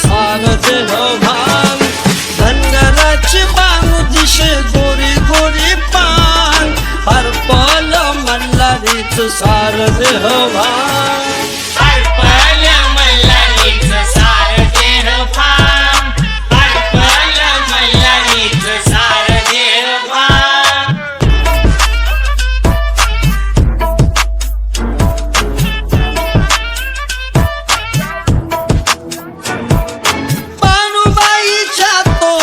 सार देह भान धनगराची बांगू दिशे गोरी गोरी पान हरपल मल्हारीच सार देह भान हरपल मल्हारीच सार देह भान हरपल मल्हारीच सार देह भान बानुबाईच्या तो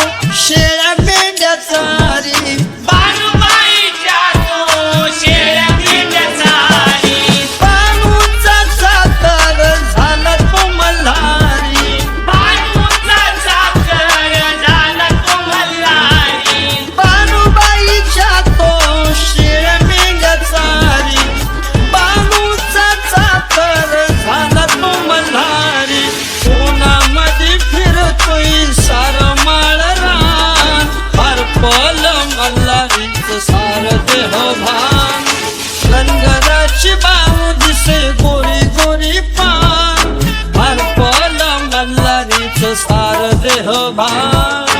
शेळ्या मेंढ्या चारी बानुबाईच्या तो शेळ्या मेंढ्या चारी बानूचा चाकर झाला तो मल्हारी बानूचा चाकर झाला तो मल्हारी बानुबाईच्या तो शेळ्या मेंढ्या चारी बानूचा चाकर झाला तो मल्हारी उन्हामध्ये फिरतोय सार माळ रान हरपल मल्हारीच सार देह भान धनगराची बांगू दिसे गोरी गोरी पान हरपल मल्हारीच सार देह भान